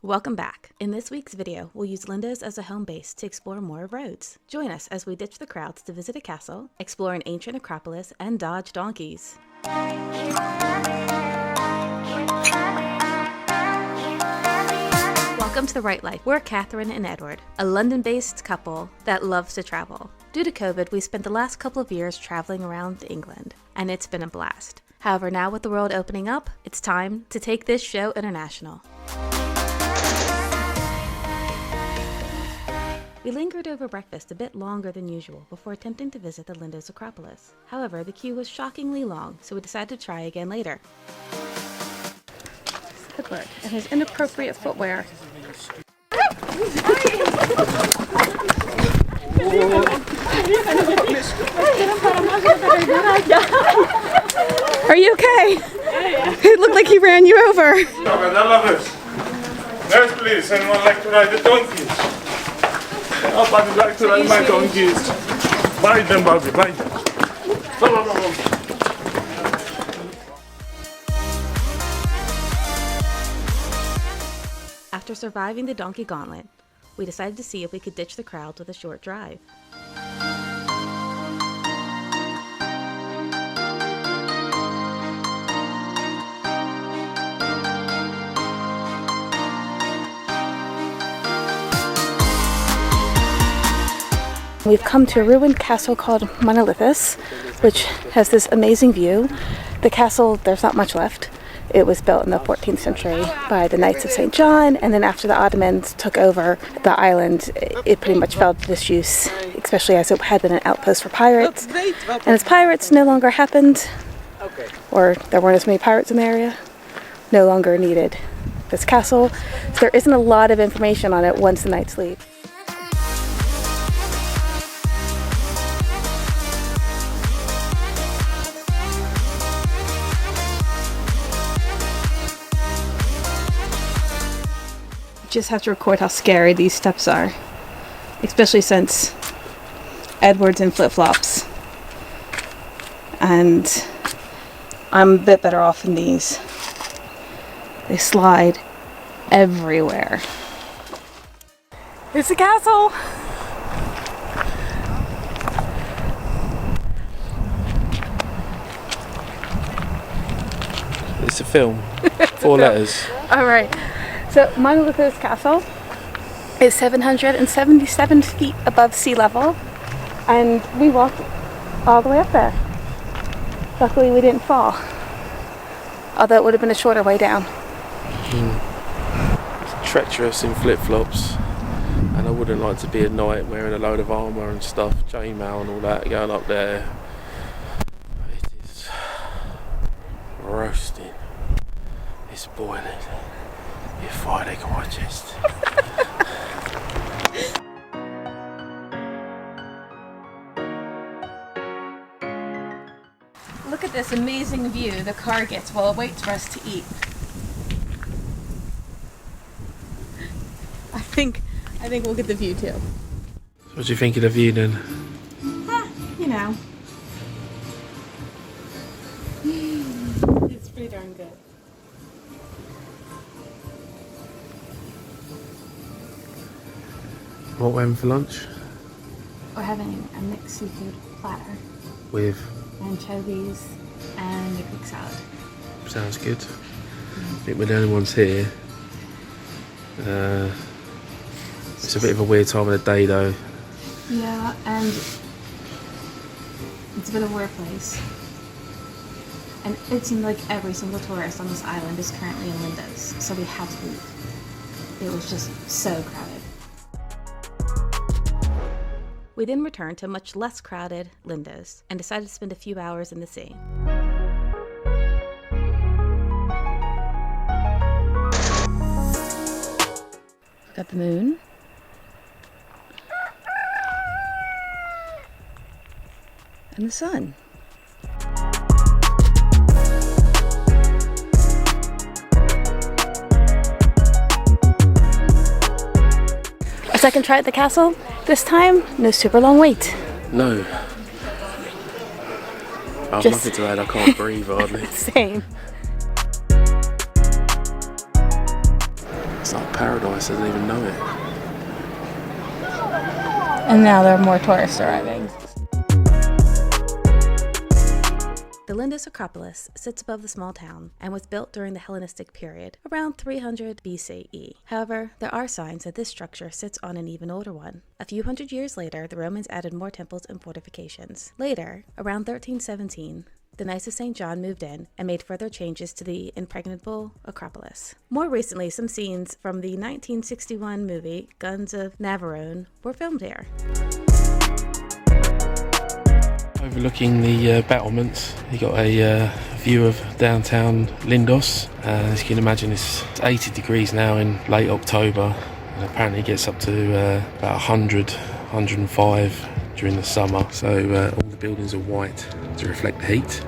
Welcome back. In this week's video, we'll use Lindos as a home base to explore more of Rhodes. Join us as we ditch the crowds to visit a castle, explore an ancient Acropolis, and dodge donkeys. Welcome to The Right Life. We're Catherine and Edward, a London-based couple that loves to travel. Due to COVID, we spent the last couple of years traveling around England, and it's been a blast. However, now with the world opening up, it's time to take this show international. We lingered over breakfast a bit longer than usual before attempting to visit the Lindos Acropolis. However, the queue was shockingly long, so we decided to try again later. Edward and his inappropriate footwear. Are you okay? It looked like he ran you over. Nurse, please, anyone like to ride the donkeys? Nobody like to ride my donkeys. Buy them, Bobby, buy them. After surviving the donkey gauntlet, we decided to see if we could ditch the crowds with a short drive. We've come to a ruined castle called Lindos, which has this amazing view. The castle, there's not much left. It was built in the 14th century by the Knights of St. John, and then after the Ottomans took over the island, it pretty much fell to disuse, especially as it had been an outpost for pirates. And as pirates no longer happened, or there weren't as many pirates in the area, no longer needed this castle. So there isn't a lot of information on it once the knights leave. Just have to record how scary these steps are, especially since Edward's in flip-flops and I'm a bit better off in these. They slide everywhere. It's a castle! It's a film. 4 letters. Alright. So, Lindos Castle is 777 feet above sea level, and we walked all the way up there. Luckily, we didn't fall, although it would have been a shorter way down. It's treacherous in flip-flops, and I wouldn't like to be at night wearing a load of armour and stuff, chainmail and all that, going up there. It is roasting. It's boiling. You're fighting my chest. Look at this amazing view the car gets while it waits for us to eat. I think we'll get the view too. So what do you think of the view then? You know. It's pretty darn good. What went for lunch? We're having a mixed seafood platter. With? Anchovies and a Greek salad. Sounds good. I think we're the only ones here. It's a bit of a weird time of the day though. Yeah, and it's a bit of a weird place. And it seemed like every single tourist on this island is currently in Lindos, so we had to leave. It was just so crowded. We then returned to much less crowded Lindos and decided to spend a few hours in the sea. Got the moon. And the sun. A second try at the castle. This time, no super long wait. No. I've nothing to add, I can't breathe hardly. Same. It's not paradise, doesn't even know it. And now there are more tourists arriving. The Lindos Acropolis sits above the small town and was built during the Hellenistic period, around 300 BCE. However, there are signs that this structure sits on an even older one. A few hundred years later, the Romans added more temples and fortifications. Later, around 1317, the Knights of St. John moved in and made further changes to the impregnable Acropolis. More recently, some scenes from the 1961 movie Guns of Navarone were filmed here. Overlooking the battlements, you got a view of downtown Lindos. As you can imagine, it's 80 degrees now in late October, and apparently it gets up to about 100, 105 during the summer. So all the buildings are white to reflect the heat.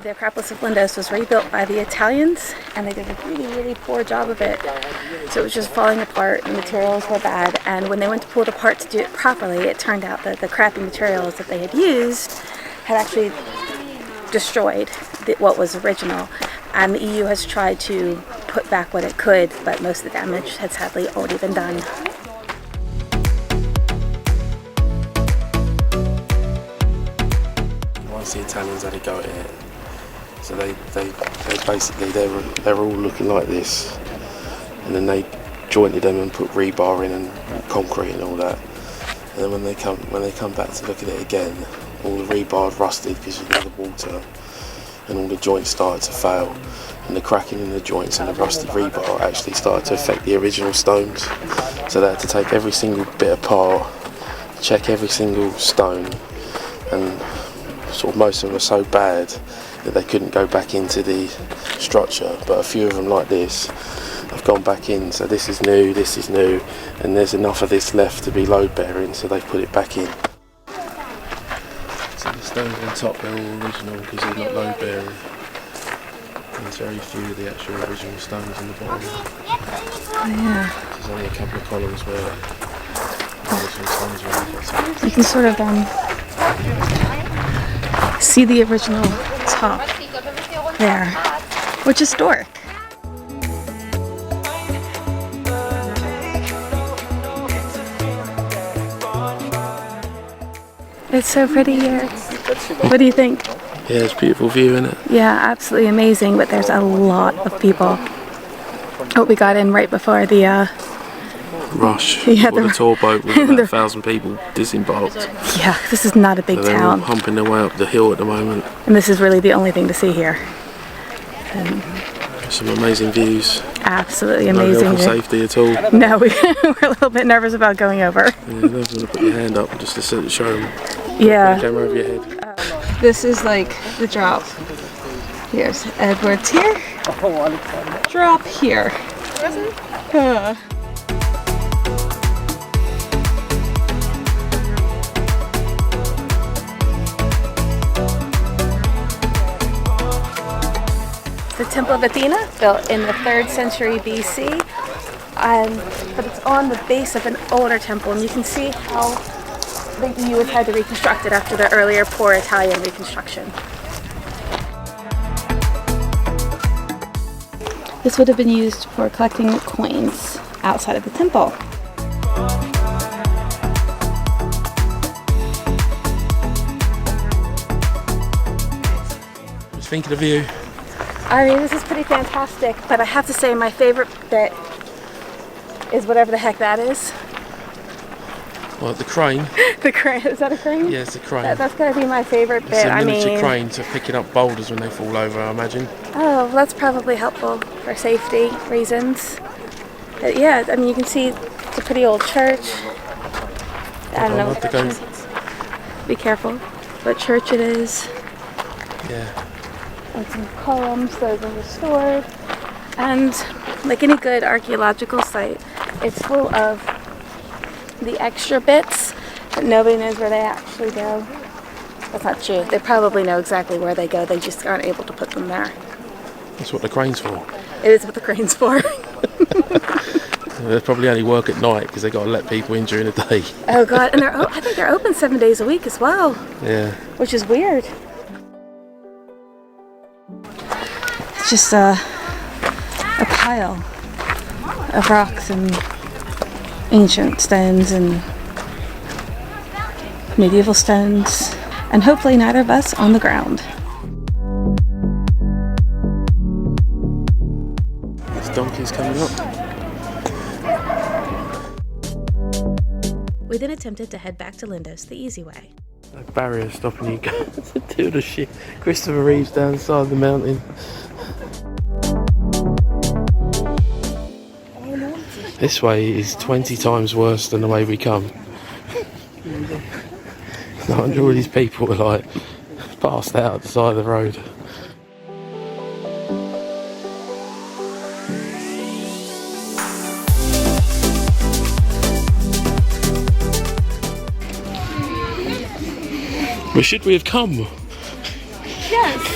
The Acropolis of Lindos was rebuilt by the Italians, and they did a really poor job of it. So it was just falling apart, the materials were bad, and when they went to pull it apart to do it properly, it turned out that the crappy materials that they had used had actually destroyed what was original. And the EU has tried to put back what it could, but most of the damage had sadly already been done. Once the Italians had a go at it, so they basically they were all looking like this, and then they jointed them and put rebar in and concrete and all that. And then when they come back to look at it again, all the rebar had rusted because of the water, and all the joints started to fail, and the cracking in the joints and the rusty rebar actually started to affect the original stones. So they had to take every single bit apart, check every single stone, and sort of most of them were so bad that they couldn't go back into the structure, but a few of them like this have gone back in. So this is new, and there's enough of this left to be load bearing, so they put it back in. So the stones on top, they're all original because they're not load bearing, and there's very few of the actual original stones in the bottom. Oh, yeah. There's only a couple of columns where the original stones are on the bottom. You can sort of see the original top there, which is Doric. It's so pretty here. What do you think? Yeah, it's a beautiful view, isn't it? Yeah, absolutely amazing, but there's a lot of people. Oh, we got in right before the rush. Yeah, the tour boat with about 1,000 people disembarked. Yeah, this is not a big So they're town. all humping their way up the hill at the moment. And this is really the only thing to see here. Some amazing views. Absolutely No amazing. health and safety at all. No, we're a little bit nervous about going over. Yeah, you don't want to put your hand up just to show them. Yeah. Put the camera over your head. This is like the drop. Here's Edward's here. Drop here. The Temple of Athena, built in the 3rd century BC, but it's on the base of an older temple, and you can see how the EU has had to reconstruct it after the earlier poor Italian reconstruction. This would have been used for collecting coins outside of the temple. Just think of the view. I mean, this is pretty fantastic, but I have to say my favorite bit is whatever the heck that is. Well, the crane. The crane, is that a crane? Yeah, it's a crane. That's going to be my favorite bit. It's a miniature I mean, crane to picking up boulders when they fall over, I imagine. Oh, well, that's probably helpful for safety reasons. Yeah, I mean, you can see it's a pretty old church. I don't know. I'll have to go. Be careful what church it is. Yeah. And some columns that have been restored. And like any good archaeological site, it's full of the extra bits, but nobody knows where they actually go. That's not true. They probably know exactly where they go. They just aren't able to put them there. That's what the crane's for. It is what the crane's for. They probably only work at night because they got to let people in during the day. Oh God, and I think they're open 7 days a week as well. Yeah. Which is weird. It's just a pile of rocks and ancient stones and medieval stones, and hopefully neither of us on the ground. This donkey's coming up. We then attempted to head back to Lindos the easy way. No barrier stopping you going to do the shit. Christopher Reeve's down the side of the mountain. This way is 20 times worse than the way we come. All these people are like passed out at the side of the road. Where should we have come? Yes.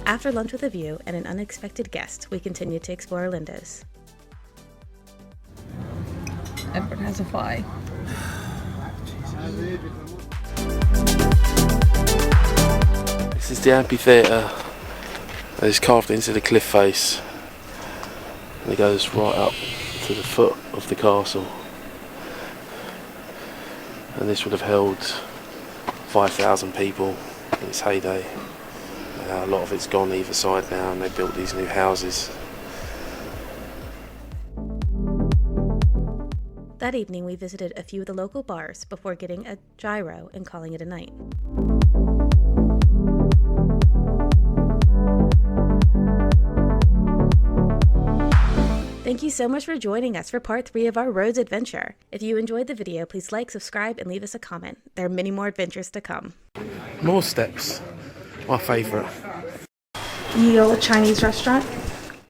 After lunch with a view and an unexpected guest, we continued to explore Lindos. Edward has a fly. This is the amphitheatre that is carved into the cliff face, and it goes right up to the foot of the castle, and this would have held 5,000 people in its heyday. A lot of it's gone either side now, and they built these new houses. That evening we visited a few of the local bars before getting a gyro and calling it a night. Thank you so much for joining us for part 3 of our Rhodes adventure. If you enjoyed the video, please like, subscribe, and leave us a comment. There are many more adventures to come. More steps. My favourite. Ye Olde Chinese restaurant.